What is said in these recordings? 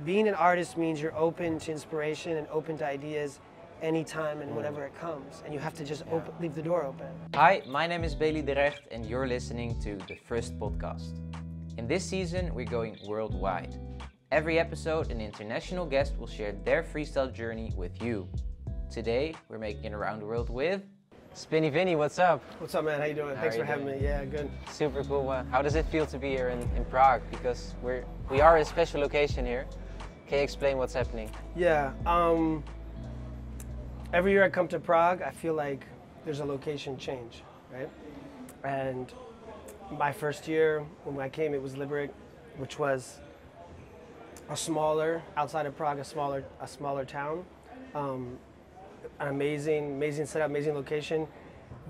being an artist means you're open to inspiration and open to ideas anytime and whenever it comes, and you have to just leave the door open. Hi, my name is Bailey De Recht and you're listening to the FRØST podcast. In this season, we're going worldwide. Every episode, an international guest will share their freestyle journey with you. Today, we're making it around the world with Spinny Vinny. What's up? What's up, man? How you doing? Thanks for having me. Yeah, good. Super cool. How does it feel to be here in Prague? Because we are in a special location here. Can you explain what's happening? Yeah. Every year I come to Prague, I feel like there's a location change, right? And my first year when I came, it was Liberec, which was a smaller, outside of Prague, a smaller town. An amazing setup, amazing location.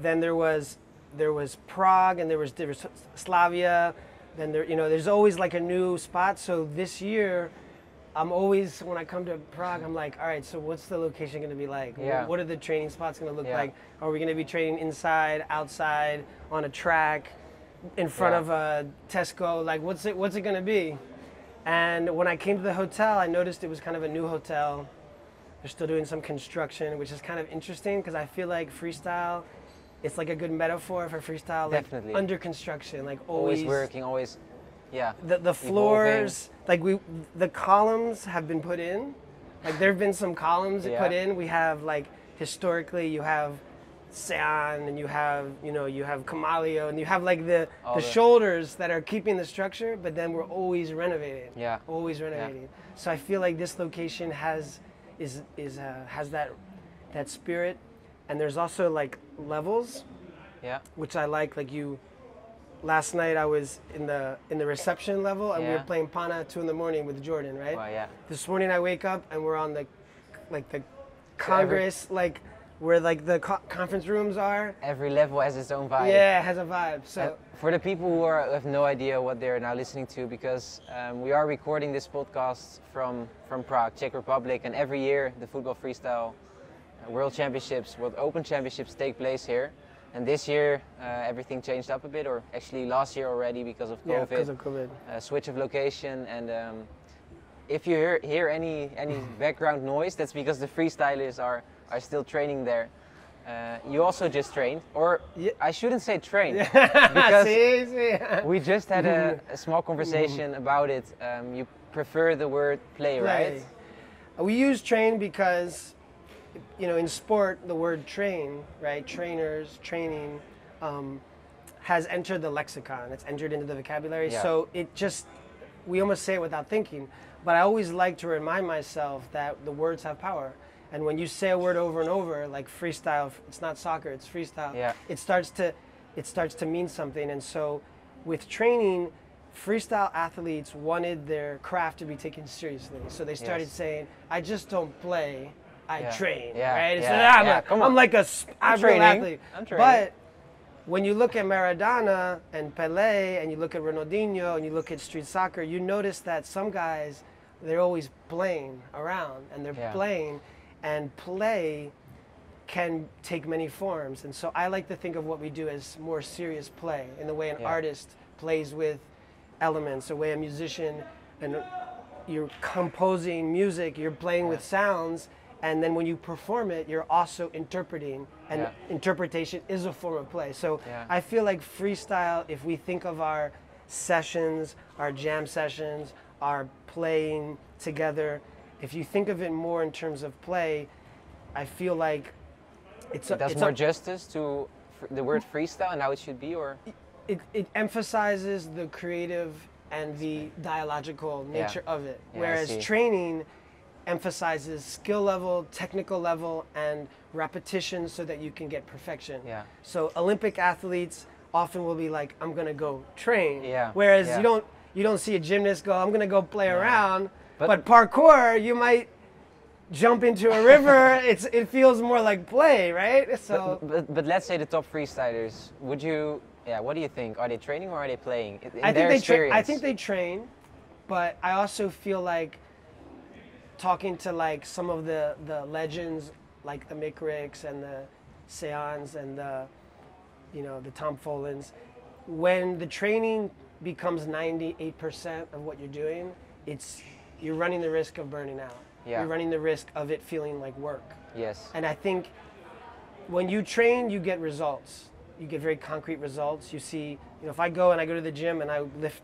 Then there was Prague, and there was Slavia. Then there's always like a new spot. So this year, I'm always, when I come to Prague, I'm like, all right, so what's the location going to be like? Yeah. What are the training spots going to look like? Are we going to be training inside, outside, on a track, in front of a Tesco? Like, what's it going to be? And when I came to the hotel, I noticed it was kind of a new hotel. They're still doing some construction, which is kind of interesting because I feel like freestyle, it's like a good metaphor for freestyle. Definitely. Like under construction, like always working, always, The floors, evolving. The columns have been put in. Like there have been some columns put in. We have like, historically, you have Sean and you have Kamalio and you have like the shoulders that are keeping the structure, but then we're always renovating. Yeah. Always renovating. Yeah. So I feel like this location has that spirit, and there's also like levels, which I like. Like last night I was in the reception level, and we were playing Pana at 2 in the morning with Jordan, right? Wow, yeah. This morning I wake up and we're on the Congress, where like the conference rooms are. Every level has its own vibe. Yeah, it has a vibe. So for the people who have no idea what they're now listening to, because we are recording this podcast from Prague, Czech Republic, and every year the football freestyle World Championships, World Open Championships take place here. And this year everything changed up a bit, or actually last year already because of COVID. Yeah, because of COVID. Switch of location, and if you hear any background noise, that's because the freestylers are still training there. You also just trained, or I shouldn't say trained, because we just had a small conversation about it. You prefer the word play, right? We use train because, in sport, the word train, right? Trainers, training, has entered the lexicon. It's entered into the vocabulary. Yeah. So we almost say it without thinking. But I always like to remind myself that the words have power. And when you say a word over and over, like freestyle, it's not soccer, it's freestyle. Yeah. It starts to mean something. And so with training, freestyle athletes wanted their craft to be taken seriously. So they started saying, I just don't play, I train, right? I'm like I'm real athlete. I'm training. But when you look at Maradona and Pelé, and you look at Ronaldinho, and you look at street soccer, you notice that some guys, they're always playing around, and they're playing. And play can take many forms. And so I like to think of what we do as more serious play, in the way an artist plays with elements, the way a musician, and you're composing music, you're playing with sounds, and then when you perform it, you're also interpreting, and interpretation is a form of play. So I feel like freestyle, if we think of our sessions, our jam sessions, our playing together, if you think of it more in terms of play, I feel like it does more justice to the word freestyle and how it should be, or it emphasizes the creative and the dialogical nature of it, whereas training emphasizes skill level, technical level, and repetition so that you can get perfection. So Olympic athletes often will be like, I'm gonna go train, whereas you don't see a gymnast go, I'm gonna go play around. But parkour, you might jump into a river. It feels more like play, right? So, but let's say the top freestylers. What do you think? Are they training or are they playing? I think they train, but I also feel like talking to like some of the legends, like the Mikricks and the Seans and the Tom Folins, when the training becomes 98% of what you're doing, you're running the risk of burning out. Yeah. You're running the risk of it feeling like work. Yes. And I think when you train, you get results. You get very concrete results. You see, you know, if I go to the gym and I lift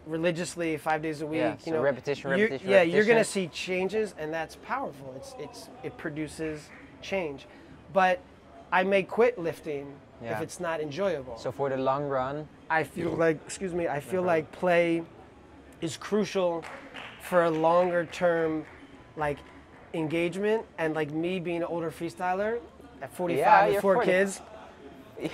religiously 5 days a week, Yeah, you know, repetition. Yeah, you're gonna see changes, and that's powerful. It produces change. But I may quit lifting if it's not enjoyable. So for the long run, I feel like, I feel like play is crucial for a longer term, like, engagement. And like me being an older freestyler at 45 with 4 kids.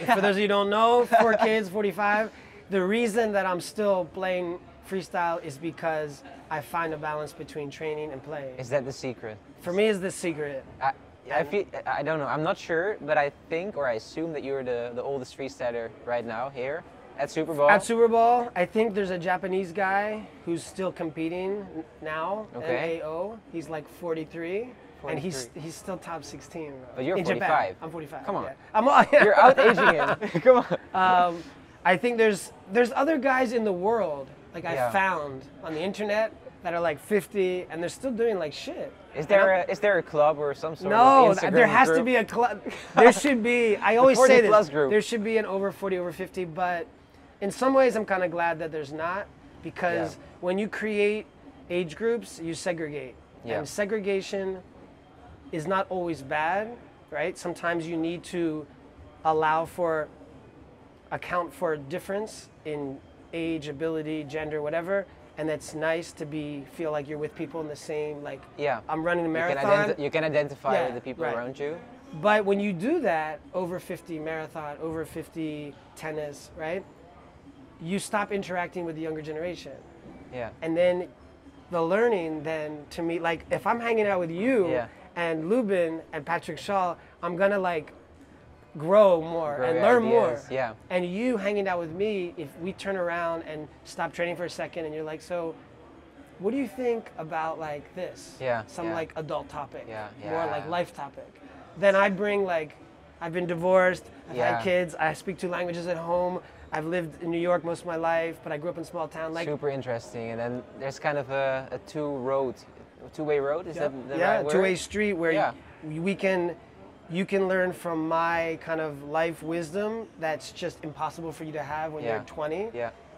For those of you who don't know, 4 kids, 45. The reason that I'm still playing freestyle is because I find a balance between training and playing. Is that the secret? For me, is the secret. I don't know. I'm not sure, but I think or I assume that you're the oldest freestyler right now here at SuperBall. At SuperBall, I think there's a Japanese guy who's still competing now. Okay. NAO. He's like 43. And he's still top 16. Bro. But you're in 45. Japan. I'm 45. Come on. Yeah. You're out aging him. Come on. I think there's other guys in the world, like I found on the internet, that are like 50 and they're still doing like shit. Is there a club or some sort of Instagram there has group? to be a club. There should be. I always say this. Group. There should be an over 40, over 50. But in some ways, I'm kind of glad that there's not, because when you create age groups, you segregate, and segregation is not always bad, right? Sometimes you need to account for difference in age, ability, gender, whatever. And it's nice to feel like you're with people in the same, like, I'm running a marathon. You can identify with the people around you. But when you do that, over 50 marathon, over 50 tennis, right? You stop interacting with the younger generation. Yeah. And then the learning then, to me, like, if I'm hanging out with you and Lubin and Patrick Shaw, I'm gonna like grow more and learn more. Yeah. And you hanging out with me, if we turn around and stop training for a second and you're like, so what do you think about like this? Some like adult topic, more like life topic. Then I bring like, I've been divorced, I've had kids, I speak 2 languages at home, I've lived in New York most of my life, but I grew up in a small town. Like, super interesting. And then there's kind of a two-way road, is that the right word? Two-way street where you can learn from my kind of life wisdom that's just impossible for you to have when you're 20,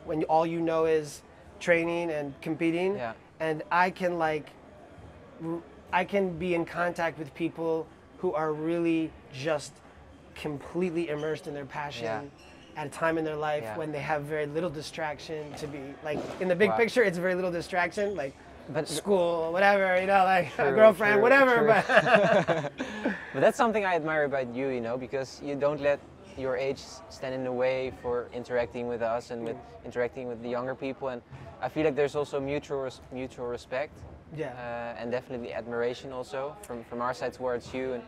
when all you know is training and competing. And I can be in contact with people who are really just completely immersed in their passion at a time in their life when they have very little distraction to be, like, in the big picture, it's very little distraction, like, but school, whatever, you know, like a girlfriend, whatever. But but that's something I admire about you, you know, because you don't let your age stand in the way for interacting with us and with interacting with the younger people. And I feel like there's also mutual respect. And definitely admiration also from our side towards you and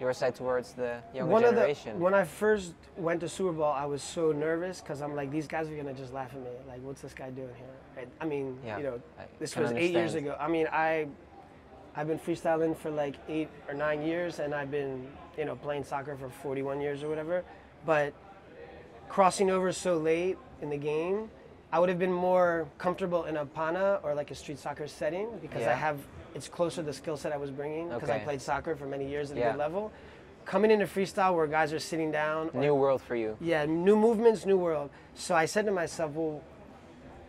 your side towards the younger generation. When I first went to SuperBall, I was so nervous because I'm like, these guys are gonna just laugh at me. Like, what's this guy doing here? Right? I mean, you know, this was 8 years ago. I mean, I've been freestyling for like 8 or 9 years, and I've been, you know, playing soccer for 41 years or whatever. But crossing over so late in the game, I would have been more comfortable in a pana or like a street soccer setting because it's closer to the skill set I was bringing because I played soccer for many years at a good level. Coming into freestyle where guys are sitting down. New world for you. Yeah, new movements, new world. So I said to myself, well,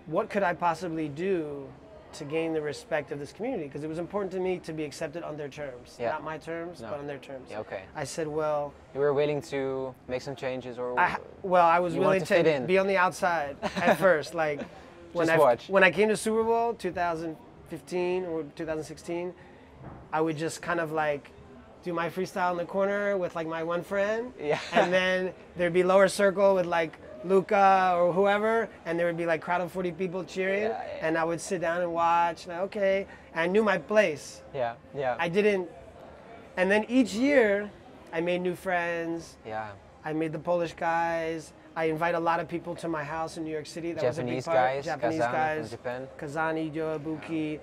what could I possibly do to gain the respect of this community? Because it was important to me to be accepted on their terms. Not my terms, but on their terms. I said, well... You were willing to make some changes or... I was willing to be on the outside at first. Like, when I came to SuperBall 2015 or 2016, I would just kind of like do my freestyle in the corner with like my one friend. And then there'd be lower circle with like Luca or whoever, and there would be like crowd of 40 people cheering, and I would sit down and watch, and okay, and I knew my place. I didn't, and then each year, I made new friends. I made the Polish guys. I invite a lot of people to my house in New York City. That Japanese was a big part. guys, Japanese guys, from Japan. Kazani, Yoabuki,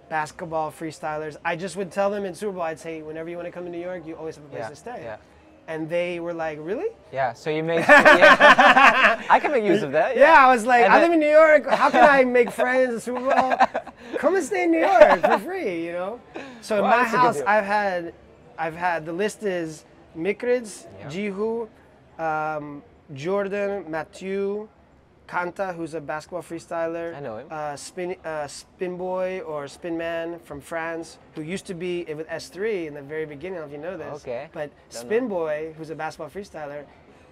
basketball, freestylers. I just would tell them in SuperBall, I'd say, whenever you want to come to New York, you always have a place to stay. And they were like, really? Yeah, so you made... I can make use of that. I was like, I live in New York. How can I make friends at SuperBall? come and stay in New York for free, you know? So in my house, I've had, the list is Mikrids, Jihu, Jordan, Mathieu, Kanta, who's a basketball freestyler. I know him. Spin Boy or Spin Man from France, who used to be with S2E in the very beginning, I don't know if you know this. Okay. But Spin Boy, who's a basketball freestyler,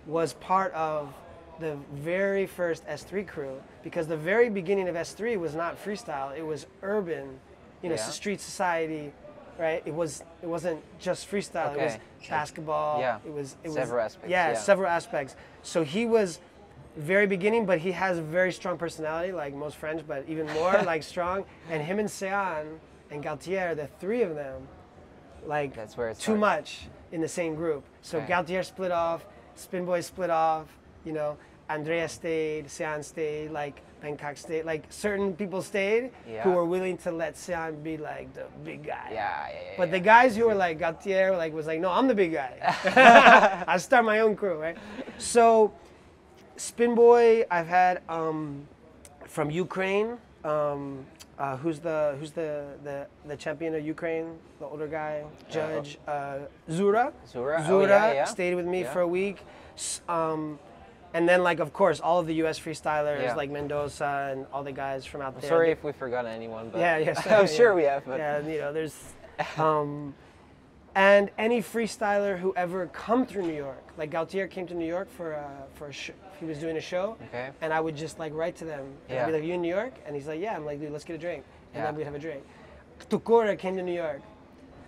was part of the very first S2E crew, because the very beginning of S2E was not freestyle, it was urban, you know, street society, right? It wasn't just freestyle, it was basketball, it was several aspects. Yeah, several aspects. So he was very beginning, but he has a very strong personality, like most French, but even more like strong. And him and Sean and Gaultier, the three of them, like that's where it's too much in the same group. So Gaultier split off, Spin Boy split off, you know, Andrea stayed, Sean stayed, like Bangkok stayed, like certain people stayed who were willing to let Sean be like the big guy. But the guys who were like Gaultier, like was like, no, I'm the big guy. I start my own crew, right? So Spin Boy, I've had from Ukraine. Who's the champion of Ukraine? The older guy, Judge Zura. Zura stayed with me for a week. And then, like, of course, all of the U.S. freestylers, like Mendoza and all the guys from out there. Sorry if we've forgotten anyone, but I'm sure we have. But. Yeah, you know, there's. And any freestyler who ever come through New York, like Gaultier came to New York for a show. He was doing a show, and I would just like write to them. And I'd be like, "You in New York?" And he's like, "Yeah." I'm like, "Dude, let's get a drink." And then we'd have a drink. Tukura came to New York,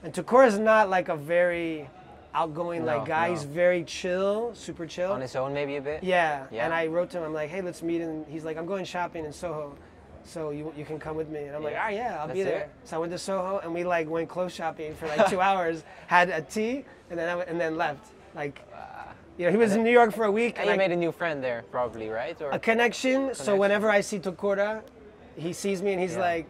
and Tukura is not like a very outgoing guy. He's very chill, super chill. On his own, maybe a bit. Yeah. And I wrote to him. I'm like, "Hey, let's meet." And he's like, "I'm going shopping in Soho. So you can come with me." And I'm like, "Ah, yeah, I'll be there." So I went to Soho and we like went clothes shopping for like 2 hours, had a tea, and then left. Like, you know, he was in New York for a week. And you made a new friend there, probably, right? Or a connection. So whenever I see Tokura, he sees me and he's like,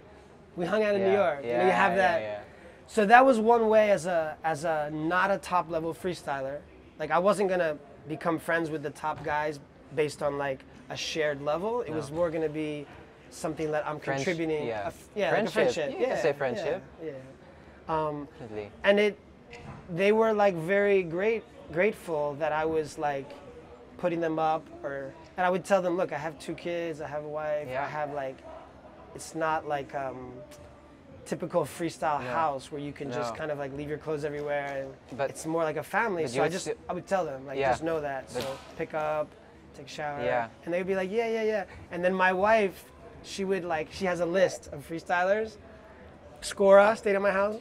"We hung out in New York." You know, you have that. So that was one way as a not a top level freestyler. Like I wasn't gonna become friends with the top guys based on like a shared level. It was more gonna be something that I'm contributing. Friendship. Like a friendship. You can say friendship. And they were like very grateful that I was like putting them up, and I would tell them, look, I have 2 kids, I have a wife, I have like, it's not like typical freestyle house where you can just kind of like leave your clothes everywhere, and it's more like a family. So I would tell them like, just know that. So pick up, take a shower, and they would be like, yeah. And then my wife, she would like, she has a list of freestylers. Scora stayed at my house.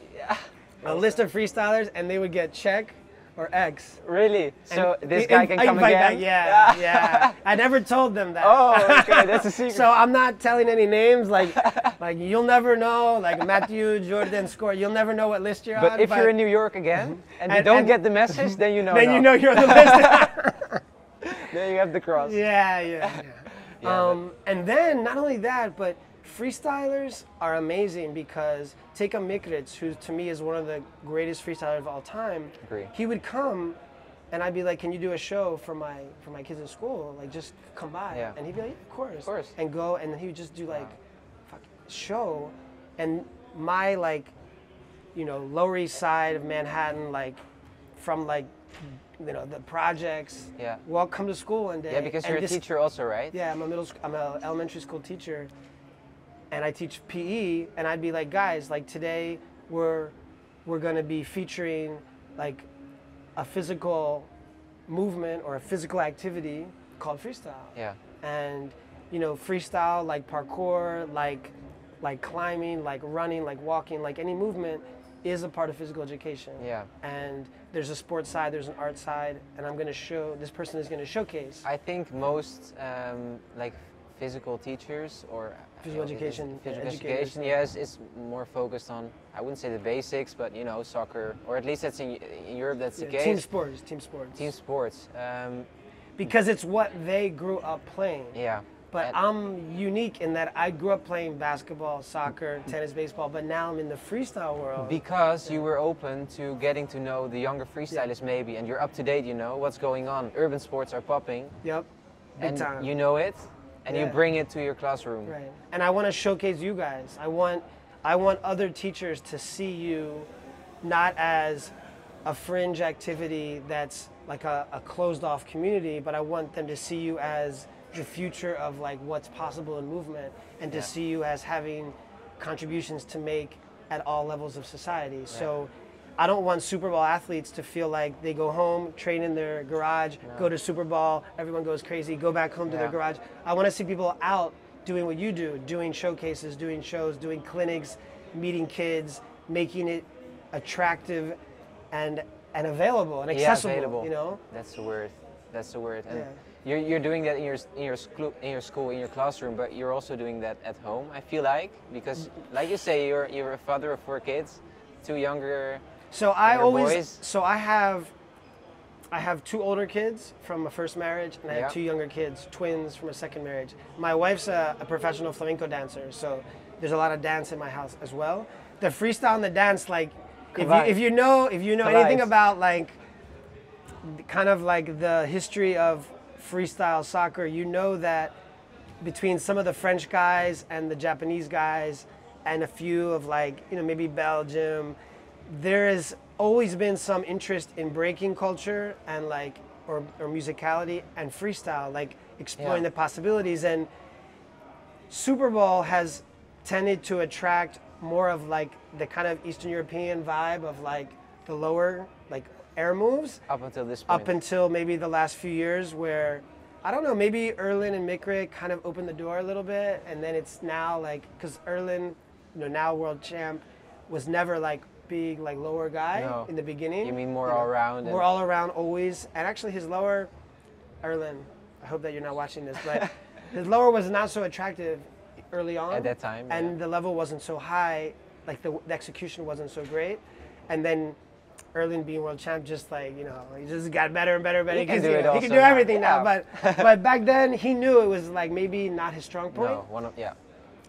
A list of freestylers, and they would get check or X. Really? So this guy can come again? Yeah. I never told them that. Oh, okay, that's a secret. So I'm not telling any names. Like you'll never know. Like Matthew, Jordan, Scora. You'll never know what list you're on. But if you're in New York again and you don't get the message, then you know. Then you know you're on the list. Then you have the cross. Yeah. And then not only that, but freestylers are amazing because take a Mikrids, who to me is one of the greatest freestylers of all time. Agree. He would come, and I'd be like, "Can you do a show for my kids in school? Like, just come by." Yeah. And he'd be like, "Of course." Of course. And go, and then he would just do like, show, and my like, you know, Lower East Side of Manhattan, like, from like, you know, the projects. Yeah. Well, come to school one day. Yeah, because you're a teacher also, right? Yeah, I'm an elementary school teacher, and I teach PE. And I'd be like, guys, like today we're gonna be featuring like a physical movement or a physical activity called freestyle. Yeah. And you know, freestyle like parkour, like climbing, like running, like walking, like any movement is a part of physical education. Yeah. And there's a sports side, there's an art side, and I'm going to show, this person is going to showcase. I think most like physical teachers or physical education, yes, it's more focused on, I wouldn't say the basics, but you know, soccer, or at least that's in Europe, that's the case. Team sports. Because it's what they grew up playing. Yeah. But I'm unique in that I grew up playing basketball, soccer, tennis, baseball, but now I'm in the freestyle world. Because you were open to getting to know the younger freestylers maybe, and you're up to date, you know, what's going on. Urban sports are popping. Yep, big time. You know it, And you bring it to your classroom. Right. And I want to showcase you guys. I want other teachers to see you not as a fringe activity that's like a closed off community, but I want them to see you as the future of like what's possible in movement, and to see you as having contributions to make at all levels of society. So I don't want SuperBall athletes to feel like they go home, train in their garage, go to SuperBall, everyone goes crazy, go back home to their garage. I want to see people out doing what you do, doing showcases, doing shows, doing clinics, meeting kids, making it attractive and available and accessible. Available. You know, that's the word. That's the word. And you're doing that in your school, in your classroom, but you're also doing that at home. I feel like, because like you say, you're a father of 4 kids, 2 younger. So boys. I have 2 older kids from a first marriage, and I have 2 younger kids, twins from a second marriage. My wife's a professional flamenco dancer, so there's a lot of dance in my house as well. The freestyle and the dance, like, if you know anything about like kind of like the history of freestyle soccer, you know that between some of the French guys and the Japanese guys and a few of like, you know, maybe Belgium, there has always been some interest in breaking culture and like or musicality and freestyle, like exploring the possibilities. And SuperBall has tended to attract more of like the kind of Eastern European vibe of like the lower like air moves up until this point. Up until maybe the last few years, where I don't know, maybe Erlen and Mikrik kind of opened the door a little bit, and then it's now like, because Erlen, you know, now world champ, was never like big like lower guy in the beginning. You mean more all around? More all around always, and actually his lower, Erlen, I hope that you're not watching this, but his lower was not so attractive early on at that time, and the level wasn't so high, like the execution wasn't so great, and then Erlen being world champ, just like, you know, he just got better and better and better. He can do everything now, but back then he knew it was like maybe not his strong point. No,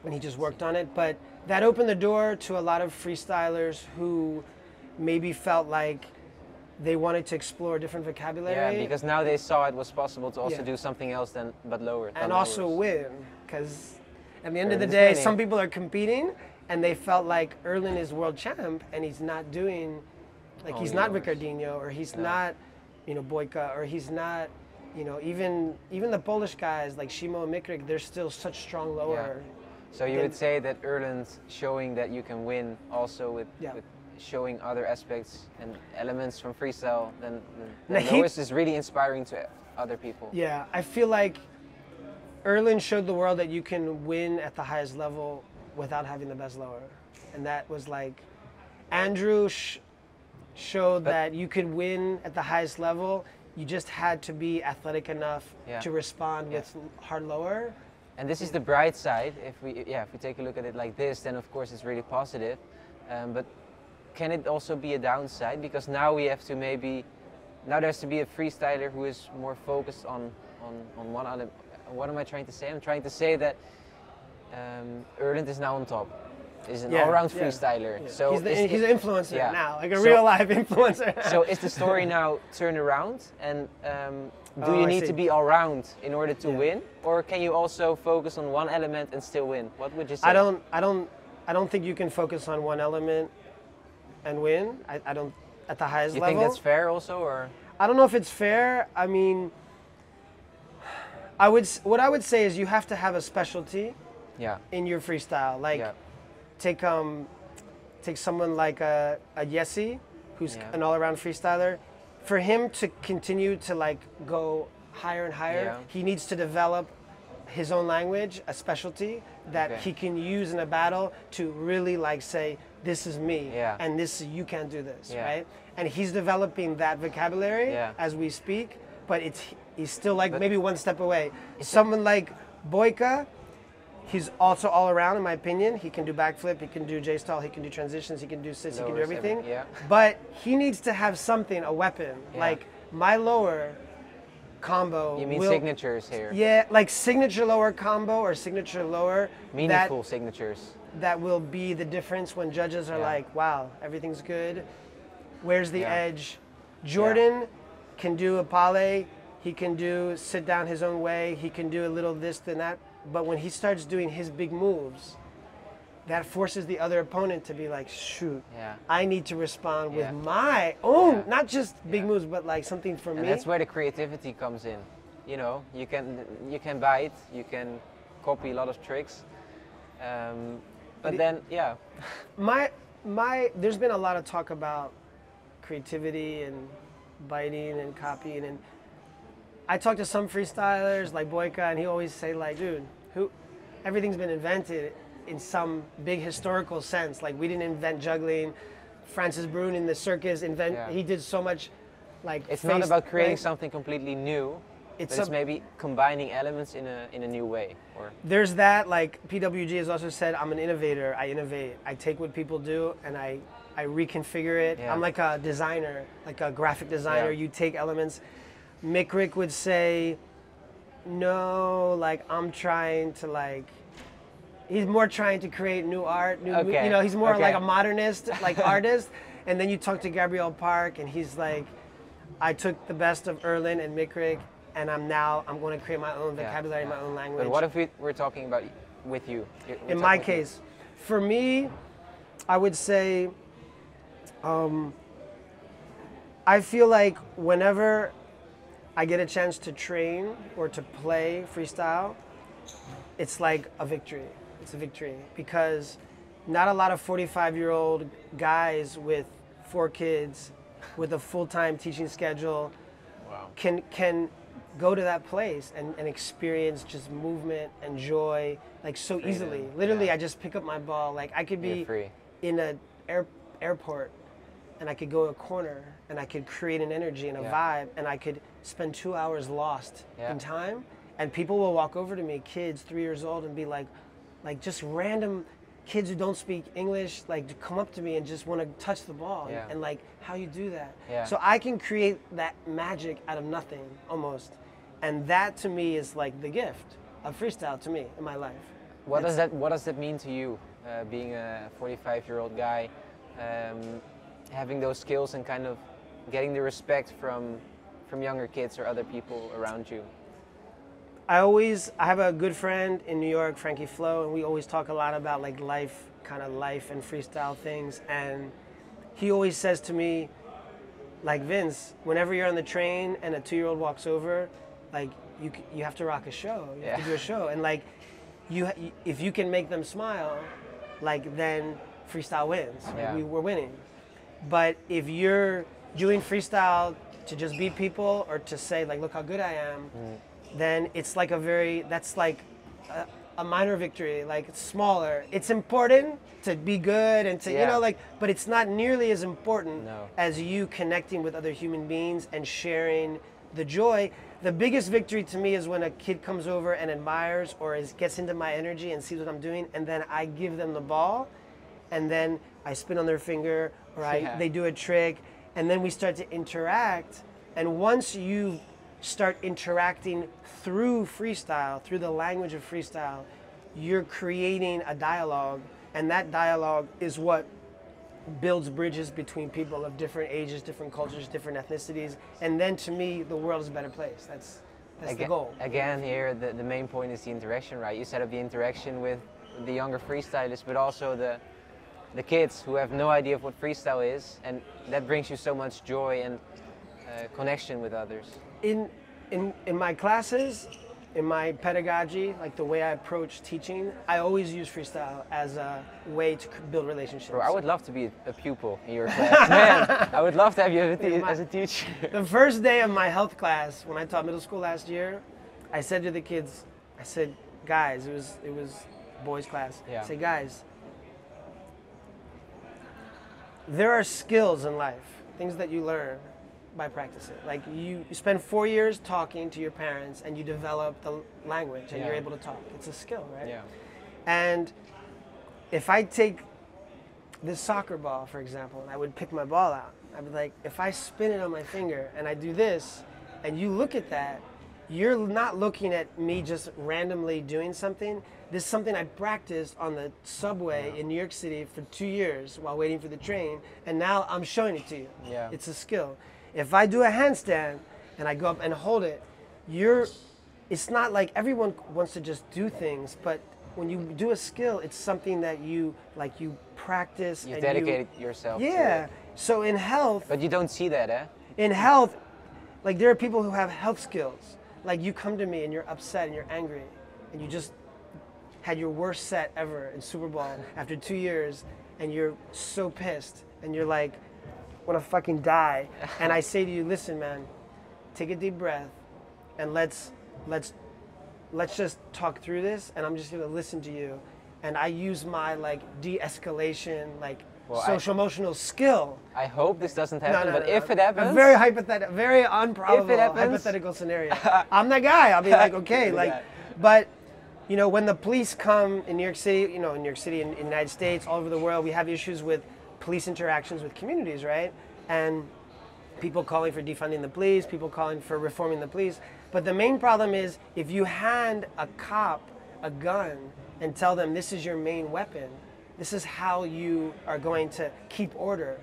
and he just worked on it. But that opened the door to a lot of freestylers who maybe felt like they wanted to explore different vocabulary. Yeah, because now they saw it was possible to also do something else but lower. And also win, because at the end of the day, some people are competing and they felt like Erlen is world champ and he's not doing, like he's not Ricardinho, or he's not, you know, Bojka, or he's not, you know, even the Polish guys like Shimo and Mikrik, they're still such strong lower. Yeah. So you would say that Erlen's showing that you can win also with showing other aspects and elements from freestyle, then Lois is really inspiring to other people. Yeah, I feel like Erlen showed the world that you can win at the highest level without having the best lower. And that was like, Andrew showed that you could win at the highest level, you just had to be athletic enough to respond with hard lower. And this is the bright side. If we take a look at it like this, then of course it's really positive. But can it also be a downside? Because now we have to now there's to be a freestyler who is more focused on one other. What am I trying to say? I'm trying to say that Erlen is now on top. He's an all-round freestyler. Yeah. So he's an influencer now, like a real life influencer. So is the story now turned around, and do you need to be all-round in order to win, or can you also focus on one element and still win? What would you say? I don't think you can focus on one element and win. I don't at the highest level. You think that's fair also, or? I don't know if it's fair. I mean, what I would say is you have to have a specialty in your freestyle. Like take someone like a Yessi, who's an all-around freestyler. For him to continue to like go higher and higher, he needs to develop his own language, a specialty that he can use in a battle to really like say, this is me, and this you can't do this, right? And he's developing that vocabulary as we speak, but he's still like maybe one step away. Someone like Bojka, he's also all around in my opinion. He can do backflip, he can do J-style, he can do transitions, he can do sits, he can do everything. But he needs to have something, a weapon. Like my lower combo. You mean signatures here? Yeah, like signature lower combo or signature lower. Meaningful signatures. That will be the difference when judges are like, wow, everything's good. Where's the edge? Jordan can do a pale. He can do sit down his own way. He can do a little this and that. but when he starts doing his big moves, that forces the other opponent to be like, shoot, I need to respond with my own, not just big moves, but like something for me. And that's where the creativity comes in. You know, you can bite, you can copy a lot of tricks, but then there's been a lot of talk about creativity and biting and copying, and I talk to some freestylers like Boyka, and he always say like, dude, everything's been invented in some big historical sense. Like, we didn't invent juggling. Francis Brune in the circus he did so much. Like, it's not about creating something completely new. It's maybe combining elements in a new way. Or there's that, like PWG has also said, I'm an innovator. I innovate. I take what people do and I reconfigure it. I'm like a designer, like a graphic designer. You take elements. Mick Rick would say, no, like I'm trying to like. He's more trying to create new art, you know, he's more like a modernist, like artist. And then you talk to Gabriel Park and he's like, I took the best of Erlin and Mick Rick, and I'm going to create my own vocabulary, my own language. But what if we're talking about with you? In my case, for me, I would say, I feel like whenever I get a chance to train or to play freestyle, it's like a victory. It's a victory because not a lot of 45-year-old guys with 4 kids with a full-time teaching schedule can go to that place and experience just movement and joy like so easily. Literally, I just pick up my ball. Like I could be in an airport and I could go to a corner and I could create an energy and a vibe and I could spend 2 hours lost in time, and people will walk over to me, kids 3 years old, and be like just random kids who don't speak English, like to come up to me and just want to touch the ball and like how you do that. So I can create that magic out of nothing almost, and that to me is like the gift of freestyle to me in my life. What does that mean to you, being a 45-year-old guy, having those skills and kind of getting the respect from younger kids or other people around you? I have a good friend in New York, Frankie Flo, and we always talk a lot about like life and freestyle things. And he always says to me, like, Vince, whenever you're on the train and a 2-year-old walks over, like you have to rock a show, you have to do a show, and like if you can make them smile, like then freestyle wins. We're winning. But if you're doing freestyle to just beat people or to say like, look how good I am. Then it's like that's like a minor victory, like it's smaller. It's important to be good and to, you know, like, but it's not nearly as important as you connecting with other human beings and sharing the joy. The biggest victory to me is when a kid comes over and admires or gets into my energy and sees what I'm doing, and then I give them the ball, and then I spin on their finger, or they do a trick, and then we start to interact. And once you start interacting through freestyle, through the language of freestyle, you're creating a dialogue, and that dialogue is what builds bridges between people of different ages, different cultures, different ethnicities, and then to me, the world is a better place. That's the goal. Again, here, the main point is the interaction, right? You set up the interaction with the younger freestylers, but also the kids who have no idea of what freestyle is, and that brings you so much joy and connection with others. In my classes, in my pedagogy, like the way I approach teaching, I always use freestyle as a way to build relationships. Bro, I would love to be a pupil in your class. Man, I would love to have you as a teacher. The first day of my health class, when I taught middle school last year, I said to the kids, I said, guys, it was boys' class. I said, guys, there are skills in life, things that you learn by practicing. Like you spend 4 years talking to your parents and you develop the language and you're able to talk. It's a skill, right? Yeah. And if I take this soccer ball, for example, and I would pick my ball out, I'd be like, if I spin it on my finger and I do this, and you look at that, you're not looking at me just randomly doing something. This is something I practiced on the subway in New York City for 2 years while waiting for the train, and now I'm showing it to you. It's a skill. If I do a handstand and I go up and hold it, you're it's not like everyone wants to just do things, but when you do a skill, it's something that you practice. You dedicate yourself to it. So in health... But you don't see that, eh? In health, like there are people who have health skills. Like you come to me and you're upset and you're angry and you just had your worst set ever in SuperBall after 2 years and you're so pissed and you're like, want to fucking die. And I say to you, listen, man, take a deep breath and let's just talk through this, and I'm just gonna listen to you. And I use my like de-escalation, like social emotional skill. I hope this doesn't happen, but if it happens, a very hypothetical, very improbable hypothetical scenario. I'm that guy. I'll be like, okay, like, but you know, when the police come in New York City, you know, in New York City, in the United States, all over the world, we have issues with police interactions with communities, right? And people calling for defunding the police, people calling for reforming the police. But the main problem is if you hand a cop a gun and tell them this is your main weapon, this is how you are going to keep order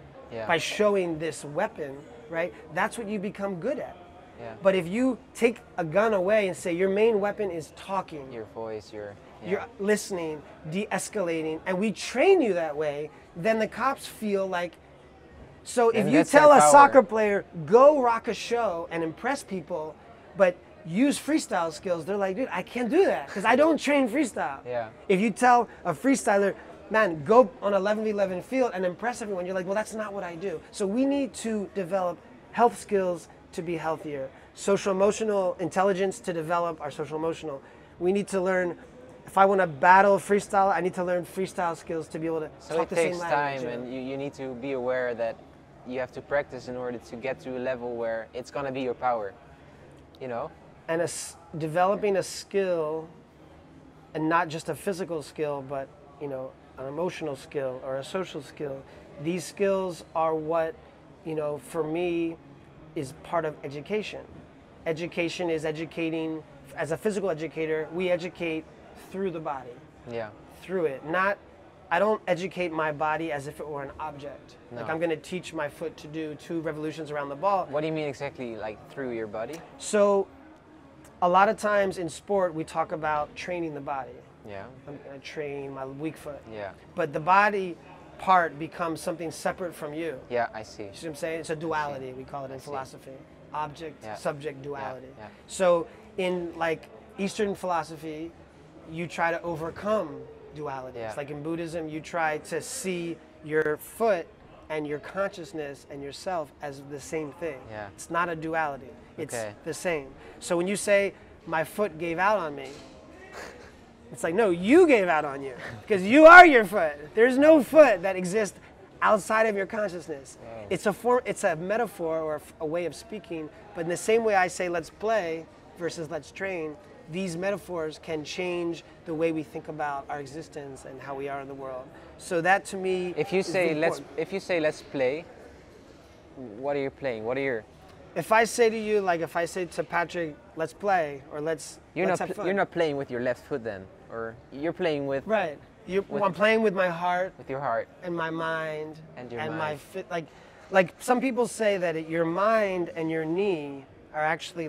by showing this weapon, right? That's what you become good at. Yeah. But if you take a gun away and say your main weapon is talking, your voice, you're listening, de-escalating, and we train you that way, then the cops feel like, so if you tell a soccer player, go rock a show and impress people, but use freestyle skills, they're like, dude, I can't do that because I don't train freestyle. Yeah. If you tell a freestyler, man, go on 11v11 field and impress everyone, you're like, well, that's not what I do. So we need to develop health skills to be healthier, social emotional intelligence to develop our social emotional. We need to learn, if I want to battle freestyle, I need to learn freestyle skills to be able to talk the same language. So it takes time, and you need to be aware that you have to practice in order to get to a level where it's going to be your power, you know? And developing a skill, and not just a physical skill, but, you know, an emotional skill or a social skill. These skills are what, you know, for me, is part of education. Education is educating, as a physical educator, we educate through the body. Yeah. Through it. Not, I don't educate my body as if it were an object. No. Like I'm going to teach my foot to do 2 revolutions around the ball. What do you mean exactly, like through your body? So, a lot of times in sport, we talk about training the body. Yeah. I'm going to train my weak foot. Yeah. But the body part becomes something separate from you. Yeah, I see. You see what I'm saying? It's a duality, we call it in philosophy. Object, subject duality. Yeah. So in like Eastern philosophy, you try to overcome dualities. Yeah. Like in Buddhism, you try to see your foot and your consciousness and yourself as the same thing. Yeah. It's not a duality. It's the same. So when you say, my foot gave out on me, it's like, no, you gave out on you because you are your foot. There's no foot that exists outside of your consciousness. Wow. It's a metaphor or a way of speaking, but in the same way I say let's play versus let's train, these metaphors can change the way we think about our existence and how we are in the world. So that to me if you say let's play, what are you playing? What are your... If I say to you, like if I say to Patrick, let's play, or let's have fun. You're not playing with your left foot then, or you're playing with... Right. I'm playing with my heart. With your heart. And my mind. And your mind. My fit. Like some people say that your mind and your knee are actually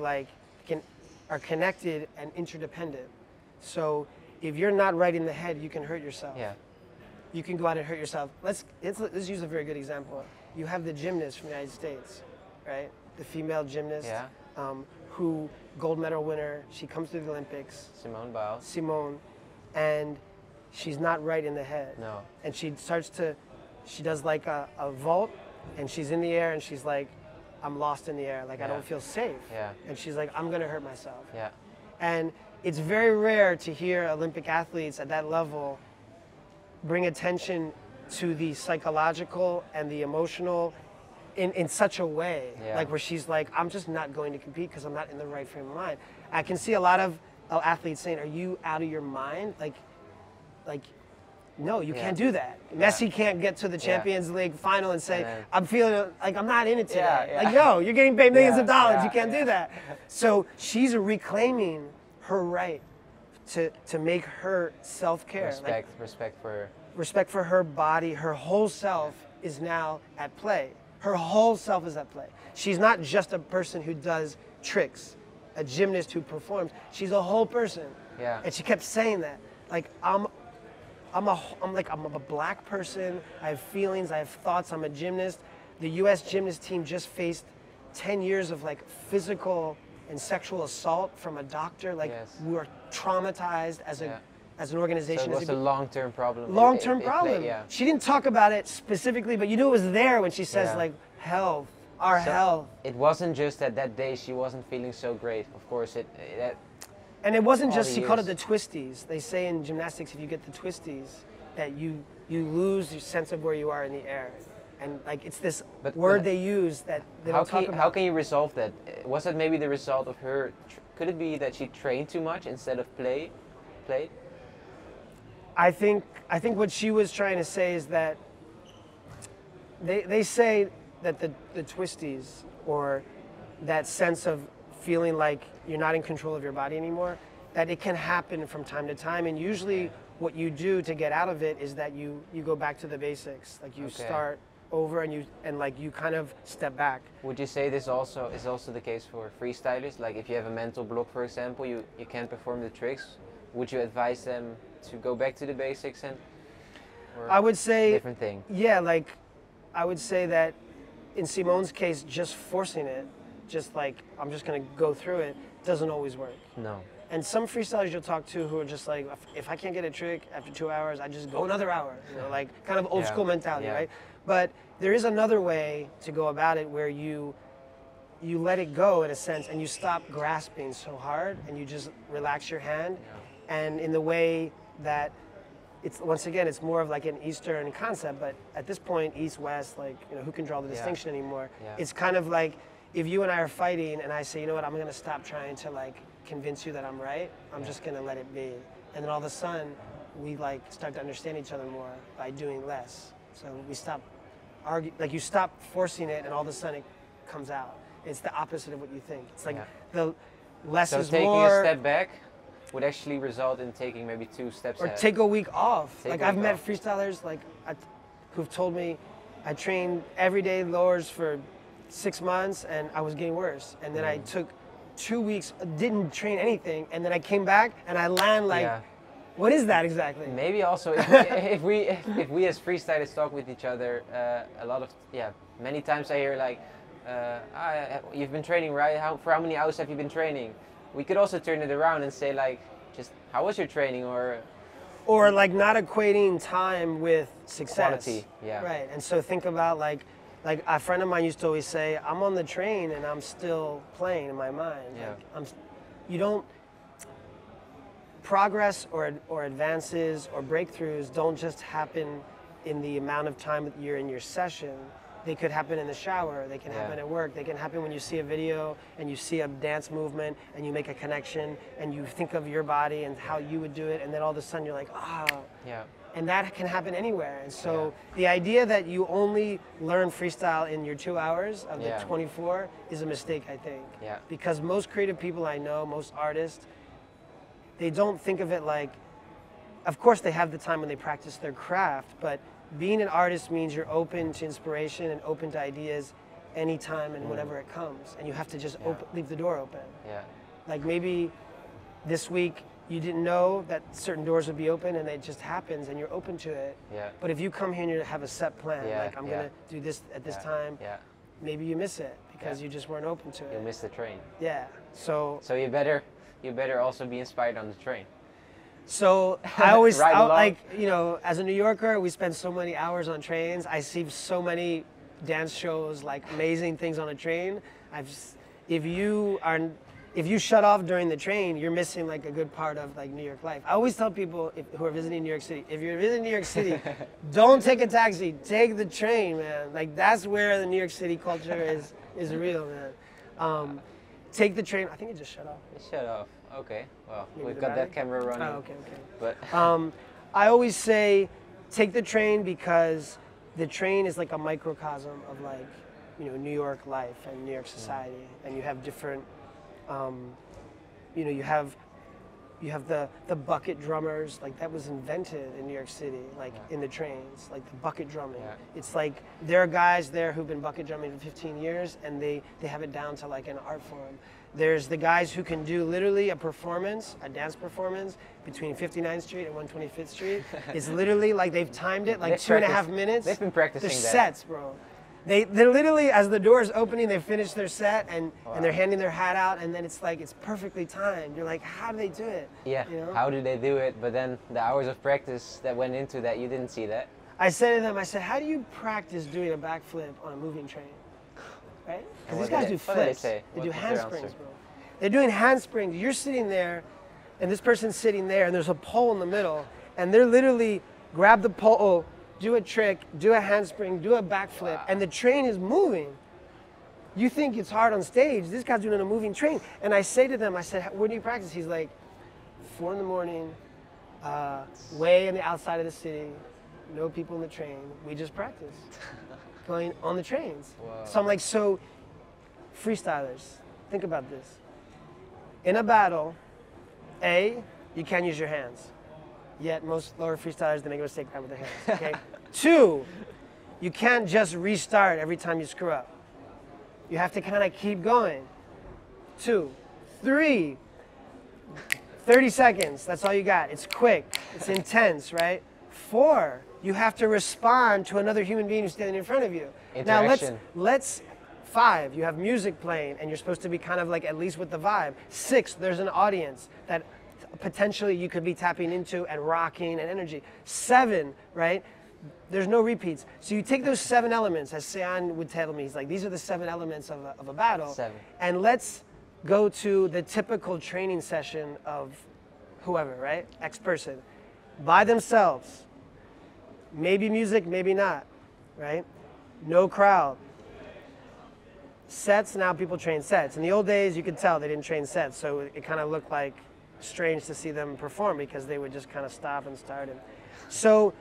are connected and interdependent. So if you're not right in the head, you can hurt yourself. Yeah. You can go out and hurt yourself. Let's use a very good example. You have the gymnast from the United States, right? The female gymnast, who gold medal winner. She comes to the Olympics. Simone Biles. Simone, and she's not right in the head. No. And she does like a vault, and she's in the air, and she's like, I'm lost in the air. Like I don't feel safe. Yeah. And she's like, I'm gonna hurt myself. Yeah. And it's very rare to hear Olympic athletes at that level bring attention to the psychological and the emotional in such a way, like where she's like, I'm just not going to compete because I'm not in the right frame of mind. I can see a lot of athletes saying, are you out of your mind? Like, no, you can't do that. Messi can't get to the Champions League final and say, I'm feeling like I'm not in it today. Like, no, you're getting paid millions of dollars. You can't do that. So she's reclaiming her right to make her self-care. Respect for her body. Her whole self is now at play. Her whole self is at play. She's not just a person who does tricks a gymnast who performs. She's a whole person. Yeah. And she kept saying that, like, I'm a black person. I have feelings. I have thoughts. I'm a gymnast. The U.S. gymnast team just faced 10 years of like physical and sexual assault from a doctor. Like, we were traumatized as as an organization. So it was a long-term problem. Long-term problem. She didn't talk about it specifically, but you knew it was there when she says like health, our health. It wasn't just that day she wasn't feeling so great. Of course, and it wasn't just, she called it the twisties. They say in gymnastics, if you get the twisties, that you lose your sense of where you are in the air. And like, it's this word they use that they don't talk about. How can you resolve that? Was that maybe the result of her, could it be that she trained too much instead of played? I think what she was trying to say is that they say that the twisties, or that sense of feeling like you're not in control of your body anymore, that it can happen from time to time, and usually what you do to get out of it is that you go back to the basics. Like, you start over and like you kind of step back. Would you say this also is also the case for freestylers? Like, if you have a mental block, for example, you can't perform the tricks, would you advise them to go back to the basics? And I would say different thing. Yeah, like, I would say that in Simone's case, just forcing it, just like, I'm just gonna go through it, doesn't always work. No. And some freestylers you'll talk to who are just like, if I can't get a trick after 2 hours, I just go another hour. You know, like, kind of old school mentality, right? But there is another way to go about it, where you let it go in a sense, and you stop grasping so hard, and you just relax your hand. And in the way that it's, once again, it's more of like an Eastern concept, but at this point, East, West, like, you know, who can draw the distinction anymore? It's kind of like, if you and I are fighting and I say, you know what, I'm gonna stop trying to like convince you that I'm right, I'm just gonna let it be. And then all of a sudden, we like start to understand each other more by doing less. So we stop arguing, like, you stop forcing it, and all of a sudden it comes out. It's the opposite of what you think. It's like the less is more. So taking a step back would actually result in taking maybe 2 steps ahead. Or take a week off. Like, I've met freestylers like who've told me, I trained everyday lowers for 6 months and I was getting worse. And then I took 2 weeks, didn't train anything, and then I came back and I land like, what is that exactly? Maybe also if we as freestylers talk with each other, a lot of, many times I hear like, you've been training, right? For how many hours have you been training? We could also turn it around and say like, just how was your training, or like not equating time with success. Quality, Right, and so think about like a friend of mine used to always say, I'm on the train and I'm still playing in my mind. Like, progress or advances or breakthroughs don't just happen in the amount of time that you're in your session. They could happen in the shower, they can happen at work, they can happen when you see a video and you see a dance movement and you make a connection and you think of your body and how you would do it, and then all of a sudden you're like, and that can happen anywhere. And so the idea that you only learn freestyle in your 2 hours of the 24 is a mistake, I think. Because most creative people I know, most artists, they don't think of it like, of course they have the time when they practice their craft, but being an artist means you're open to inspiration and open to ideas anytime and whenever it comes. And you have to just leave the door open. Like, maybe this week you didn't know that certain doors would be open, and it just happens and you're open to it. But if you come here and you have a set plan, like, I'm gonna do this at this time, maybe you miss it because you just weren't open to it. You miss the train. So you better also be inspired on the train. So I always, like, you know, as a New Yorker, we spend so many hours on trains. I see so many dance shows, like amazing things on a train. If you shut off during the train, you're missing like a good part of like New York life. I always tell people who are visiting New York City, if you're visiting New York City, don't take a taxi, take the train, man. Like, that's where the New York City culture is real, man. Take the train. I think it just shut off. It shut off. Okay. Well, we've got that camera running. Oh, okay. But I always say, take the train, because the train is like a microcosm of, like, you know, New York life and New York society, and you have different, you know, you have the bucket drummers, like, that was invented in New York City, like in the trains, like the bucket drumming. It's like, there are guys there who've been bucket drumming for 15 years, and they have it down to like an art form. There's the guys who can do literally a performance, a dance performance between 59th Street and 125th Street. It's literally like they've timed it like 2.5 minutes. They've been practicing They're that. sets, bro. They're literally, as the door is opening, they finish their set and they're handing their hat out, and then it's like, it's perfectly timed. You're like, how do they do it? Yeah, you know? How do they do it? But then the hours of practice that went into that, you didn't see that. I said to them, I said, how do you practice doing a backflip on a moving train? Right? Because these guys do flips. They do handsprings, bro. They're doing handsprings. You're sitting there, and this person's sitting there, and there's a pole in the middle, and they're literally grab the pole, do a trick, do a handspring, do a backflip, and the train is moving. You think it's hard on stage. This guy's doing a moving train. And I say to them, I said, where do you practice? He's like, 4 in the morning, way on the outside of the city, no people in the train. We just practice going on the trains. Wow. So I'm like, so freestylers, think about this. In a battle, A, you can't use your hands. Yet most lower freestylers, they make a mistake right with their hands, okay? 2, you can't just restart every time you screw up. You have to kind of keep going. 2, 3, 30 seconds, that's all you got. It's quick, it's intense, right? 4, you have to respond to another human being who's standing in front of you. Now let's 5, you have music playing and you're supposed to be kind of like at least with the vibe. 6, there's an audience that potentially you could be tapping into and rocking and energy. 7, right? There's no repeats. So you take those 7 elements, as Sean would tell me, he's like, these are the 7 elements of a battle. 7. And let's go to the typical training session of whoever, right? X person. By themselves. Maybe music, maybe not, right? No crowd. Sets, now people train sets. In the old days, you could tell they didn't train sets, so it kind of looked like strange to see them perform because they would just kind of stop and start. And so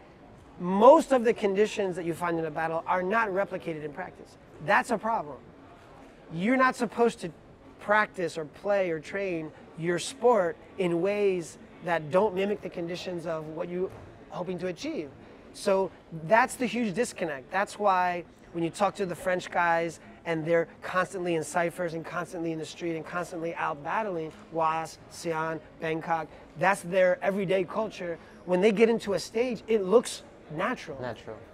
most of the conditions that you find in a battle are not replicated in practice. That's a problem. You're not supposed to practice or play or train your sport in ways that don't mimic the conditions of what you're hoping to achieve. So that's the huge disconnect. That's why when you talk to the French guys and they're constantly in ciphers and constantly in the street and constantly out battling, Was, Xi'an, Bangkok, that's their everyday culture. When they get into a stage, it looks natural.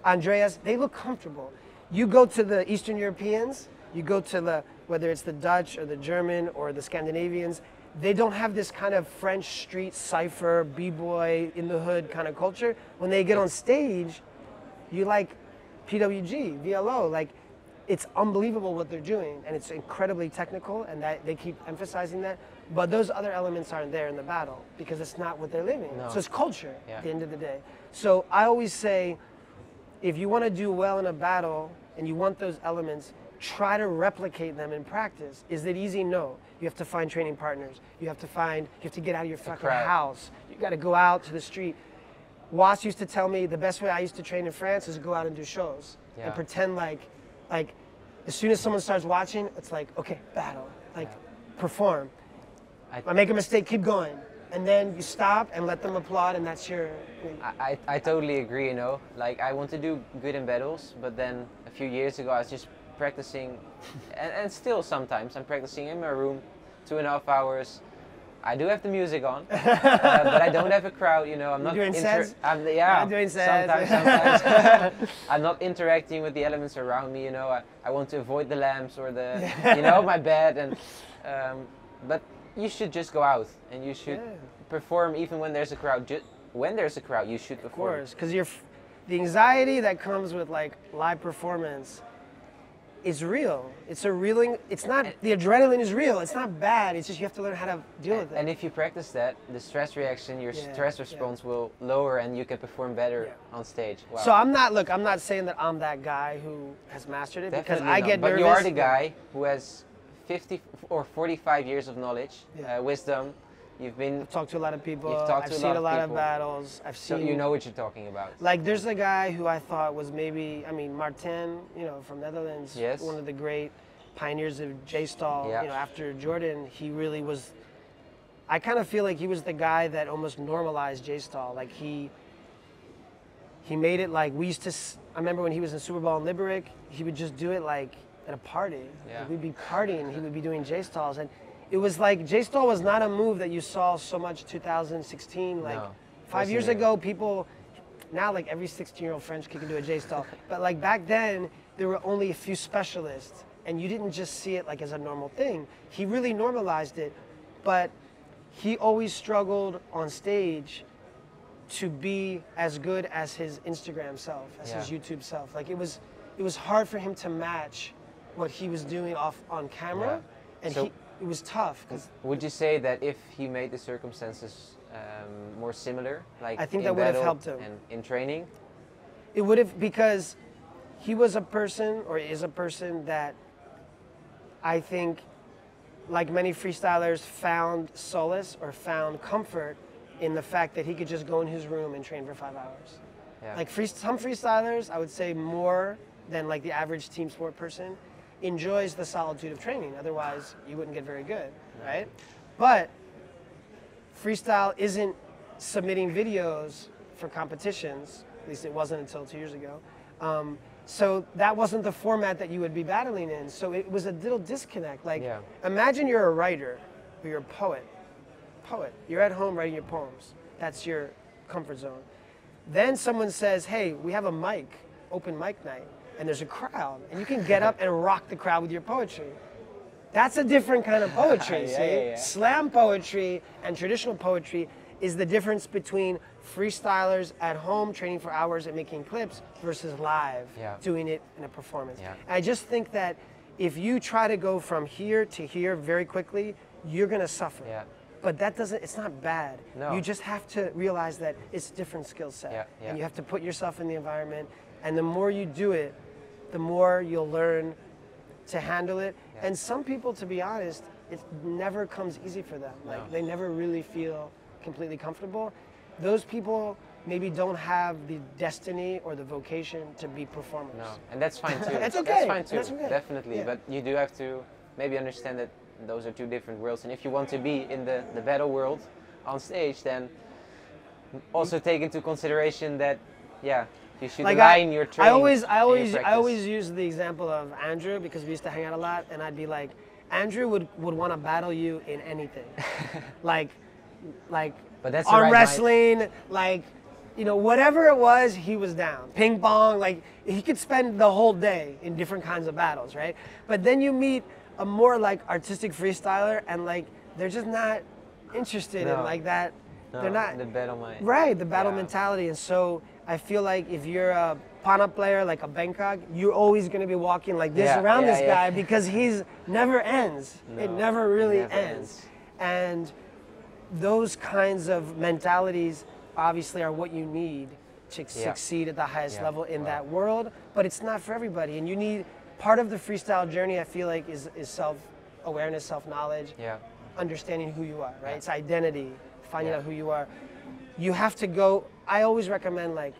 Andreas, they look comfortable. You go to the Eastern Europeans, you go to the, whether it's the Dutch or the German or the Scandinavians, they don't have this kind of French street cipher, b-boy, in the hood kind of culture. When they get on stage, you like PWG, VLO, like it's unbelievable what they're doing and it's incredibly technical and that they keep emphasizing that. But those other elements aren't there in the battle because it's not what they're living. No. So it's culture at the end of the day. So I always say, if you want to do well in a battle and you want those elements, try to replicate them in practice. Is it easy? No. You have to find training partners. You have to get out of your fucking house. You got to go out to the street. Was used to tell me the best way I used to train in France is to go out and do shows and pretend like as soon as someone starts watching, it's like, okay, battle, like perform. I make a mistake, keep going. And then you stop and let them applaud, and that's your... I totally agree, you know. Like, I want to do good in battles, but then a few years ago I was just practicing, and still sometimes I'm practicing in my room, 2.5 hours. I do have the music on, but I don't have a crowd, you know. I'm not doing sets? I'm doing sets. Sometimes. I'm not interacting with the elements around me, you know. I want to avoid the lamps or the, you know, my bed. And but you should just go out and you should perform even when there's a crowd. When there's a crowd, you should perform. Of course, because the anxiety that comes with like live performance is real. It's it's not, the adrenaline is real. It's not bad. It's just you have to learn how to deal with it. And if you practice that, the stress reaction, your stress response will lower and you can perform better on stage. Wow. So I'm not saying that I'm that guy who has mastered it. Definitely because I get nervous. But you are the guy who has 50 or 45 years of knowledge, wisdom. I've talked to a lot of people. I've seen a lot of battles. So you know what you're talking about. Like there's a guy who I thought was maybe, Martin, you know, from Netherlands, one of the great pioneers of J-style. You know, after Jordan, he really was. I kind of feel like he was the guy that almost normalized J-style. Like he made it like we used to. I remember when he was in SuperBall in Liberec, he would just do it like at a party. Like we'd be partying, he would be doing J-styles, and it was like J-stall was not a move that you saw so much 2016. Like 5 years ago, people, now like every 16-year-old French kid can do a J-stall. But like back then, there were only a few specialists, and you didn't just see it like as a normal thing. He really normalized it, but he always struggled on stage to be as good as his Instagram self, as his YouTube self. Like it was hard for him to match what he was doing off on camera, and so it was tough. Would you say that if he made the circumstances more similar, like I think that would have helped him and in training? It would have, because he was a person, or is a person that I think, like many freestylers, found solace or found comfort in the fact that he could just go in his room and train for 5 hours. Yeah. Like some freestylers, I would say more than like the average team sport person, enjoys the solitude of training. Otherwise, you wouldn't get very good, right? But freestyle isn't submitting videos for competitions. At least it wasn't until 2 years ago. So that wasn't the format that you would be battling in. So it was a little disconnect. Like, imagine you're a writer or you're a poet. You're at home writing your poems. That's your comfort zone. Then someone says, hey, we have a mic, open mic night, and there's a crowd, and you can get up and rock the crowd with your poetry. That's a different kind of poetry, see? Slam poetry and traditional poetry is the difference between freestylers at home training for hours and making clips versus live doing it in a performance. And I just think that if you try to go from here to here very quickly, you're gonna suffer. But that doesn't, it's not bad. You just have to realize that it's a different skill set. And you have to put yourself in the environment, and the more you do it, the more you'll learn to handle it. And some people, to be honest, it never comes easy for them. Like they never really feel completely comfortable. Those people maybe don't have the destiny or the vocation to be performers. And that's fine too. That's okay. That's fine too, That's okay. definitely. But you do have to maybe understand that those are two different worlds. And if you want to be in the battle world on stage, then also take into consideration that, you should align your training. I always use the example of Andrew, because we used to hang out a lot, and I'd be like, Andrew would want to battle you in anything. like but that's arm wrestling, like, you know, whatever it was, he was down. Ping pong, like he could spend the whole day in different kinds of battles, right? But then you meet a more like artistic freestyler, and like they're just not interested in like that. They're not the battle mind. Right, the battle mentality. And so I feel like if you're a Pana player, like a Bangkok, you're always going to be walking like this around this guy, because he's never ends. It never really ends. And those kinds of mentalities obviously are what you need to succeed at the highest level in that world, but it's not for everybody. And you need, part of the freestyle journey, I feel like, is self-awareness, self-knowledge, understanding who you are, right? It's identity, finding out who you are. You have to go, I always recommend, like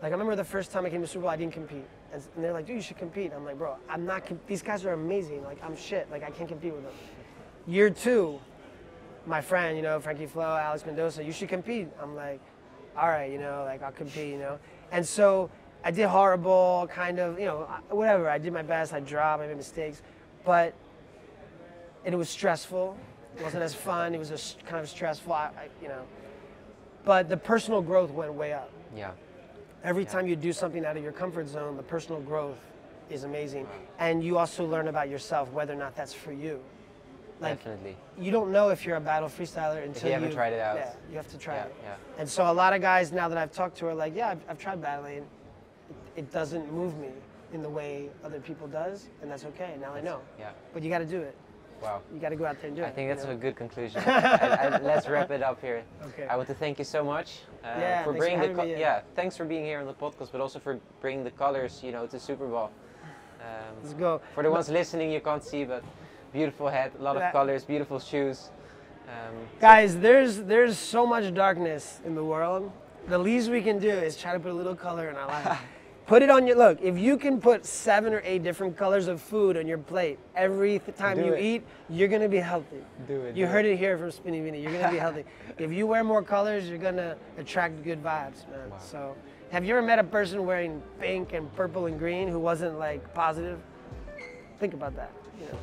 I remember the first time I came to SuperBall, I didn't compete. And they're like, dude, you should compete. I'm like, bro, I'm not, these guys are amazing. Like, I'm shit. Like, I can't compete with them. Year 2, my friend, you know, Frankie Flo, Alex Mendoza, you should compete. I'm like, all right, you know, like I'll compete, you know. And so I did horrible, kind of, you know, whatever. I did my best. I dropped, I made mistakes. But it was stressful. It wasn't as fun. It was just kind of stressful, you know. But the personal growth went way up. Every time you do something out of your comfort zone, the personal growth is amazing. And you also learn about yourself, whether or not that's for you. Like, definitely. You don't know if you're a battle freestyler until you haven't tried it out. Yeah, you have to try it. And so a lot of guys now that I've talked to are like, yeah, I've tried battling. It doesn't move me in the way other people does, and that's okay. Now I know. But you got to do it. Wow. You got to go out there and do it. I think that's a good conclusion. Let's wrap it up here. Okay. I want to thank you so much for thanks bringing for me, thanks for being here on the podcast, but also for bringing the colors, you know, to SuperBall. Let's go. For the ones listening, you can't see, but beautiful head, a lot of colors, beautiful shoes. Guys, there's so much darkness in the world. The least we can do is try to put a little color in our life. Put it on your, look, if you can put 7 or 8 different colors of food on your plate every time you eat, you're going to be healthy. You heard it here from Spinny Vinny. You're going to be healthy. If you wear more colors, you're going to attract good vibes, man. Wow. So, have you ever met a person wearing pink and purple and green who wasn't like positive? Think about that. You know?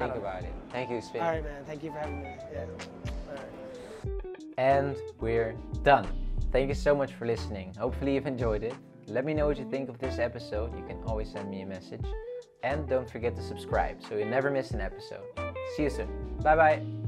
think about it. Thank you, Spinny. All right, man. Thank you for having me. Yeah. All right. And we're done. Thank you so much for listening. Hopefully you've enjoyed it. Let me know what you think of this episode. You can always send me a message. And don't forget to subscribe so you never miss an episode. See you soon. Bye bye.